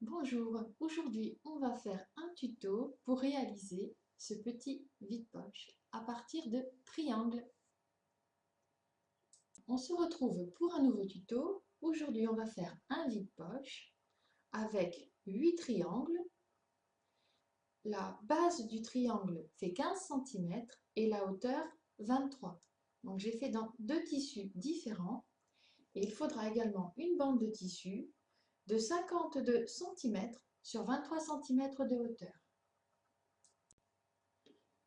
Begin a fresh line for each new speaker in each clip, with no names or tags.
Bonjour, aujourd'hui on va faire un tuto pour réaliser ce petit vide-poche à partir de triangles. On se retrouve pour un nouveau tuto. Aujourd'hui on va faire un vide-poche avec 8 triangles. La base du triangle fait 15 cm et la hauteur 23. Donc j'ai fait dans deux tissus différents et il faudra également une bande de tissu de 52 cm sur 23 cm de hauteur.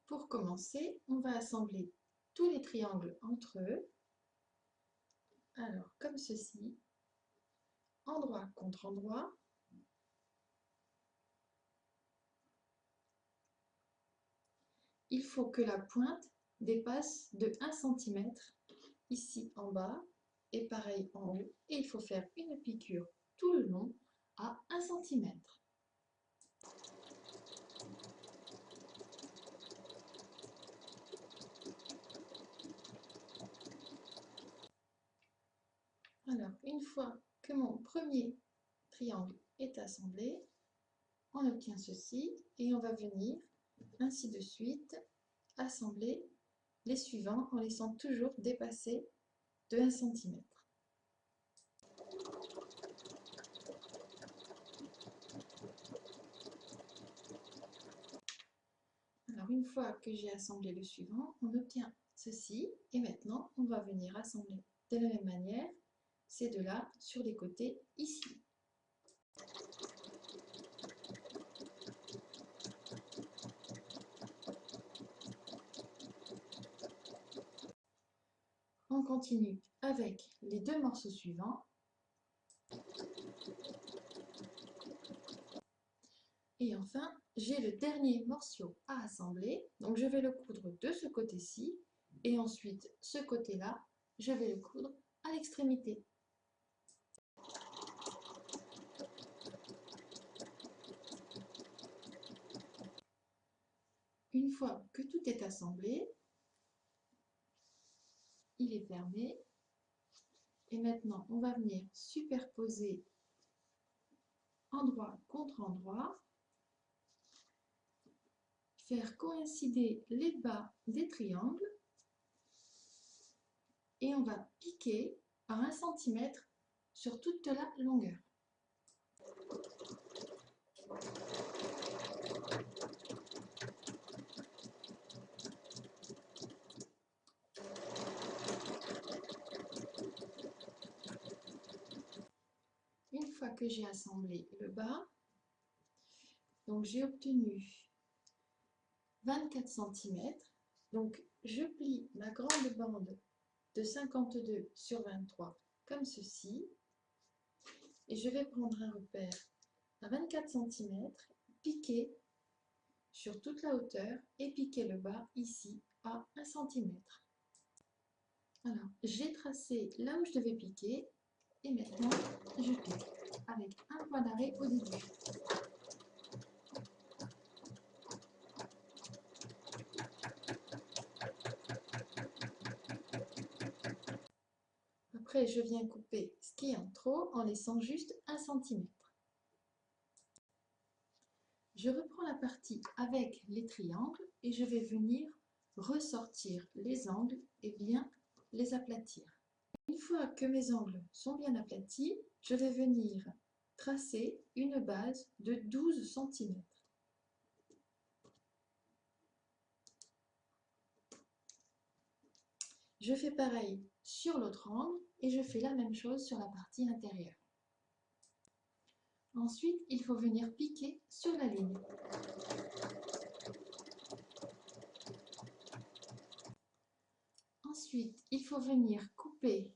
Pour commencer, on va assembler tous les triangles entre eux. Alors, comme ceci, endroit contre endroit. Il faut que la pointe dépasse de 1 cm ici en bas et pareil en haut. Et il faut faire une piqûre tout le long à 1 cm. Alors, une fois que mon premier triangle est assemblé, on obtient ceci et on va venir ainsi de suite assembler les suivants en laissant toujours dépasser de 1 cm. Alors une fois que j'ai assemblé le suivant, on obtient ceci et maintenant on va venir assembler de la même manière ces deux-là sur les côtés ici. On continue avec les deux morceaux suivants. Et enfin, j'ai le dernier morceau à assembler. Donc je vais le coudre de ce côté-ci et ensuite ce côté-là, je vais le coudre à l'extrémité. Une fois que tout est assemblé, il est fermé. Et maintenant, on va venir superposer endroit contre endroit, faire coïncider les bas des triangles et on va piquer à 1 cm sur toute la longueur. Une fois que j'ai assemblé le bas, donc j'ai obtenu 24 cm. Donc je plie ma grande bande de 52 sur 23 comme ceci. Et je vais prendre un repère à 24 cm, piquer sur toute la hauteur et piquer le bas ici à 1 cm. Alors, j'ai tracé là où je devais piquer et maintenant je pique avec un point d'arrêt au début. Après, je viens couper ce qui est en trop en laissant juste 1 cm. Je reprends la partie avec les triangles et je vais venir ressortir les angles et bien les aplatir. Une fois que mes angles sont bien aplatis, je vais venir tracer une base de 12 cm. Je fais pareil sur l'autre angle et je fais la même chose sur la partie intérieure. Ensuite, il faut venir piquer sur la ligne. Ensuite, il faut venir couper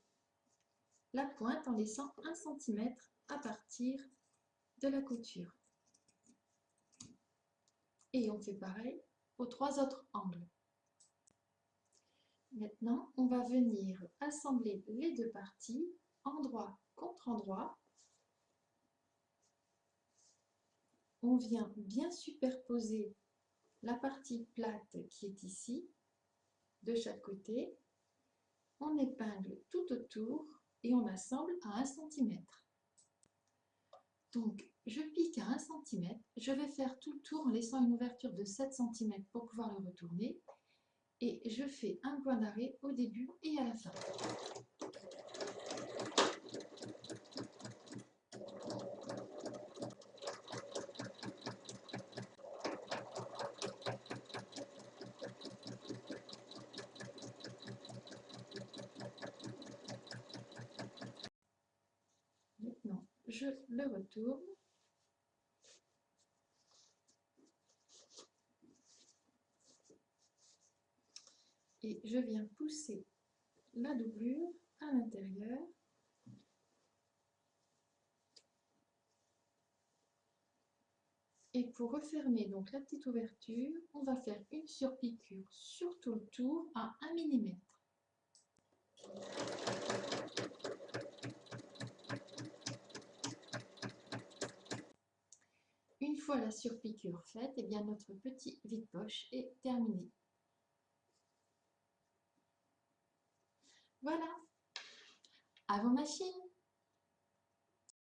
la pointe en laissant 1 cm à partir de la couture. Et on fait pareil aux trois autres angles. Maintenant, on va venir assembler les deux parties, endroit contre endroit. On vient bien superposer la partie plate qui est ici, de chaque côté. On épingle tout autour et on assemble à 1 cm. Donc, je pique à 1 cm, je vais faire tout le tour en laissant une ouverture de 7 cm pour pouvoir le retourner et je fais un point d'arrêt au début et à la fin. Maintenant, je le retourne. Et je viens pousser la doublure à l'intérieur. Et pour refermer donc la petite ouverture, on va faire une surpiqûre sur tout le tour à 1 mm. Une fois la surpiqûre faite, et bien notre petit vide-poche est terminé. Voilà, à vos machines!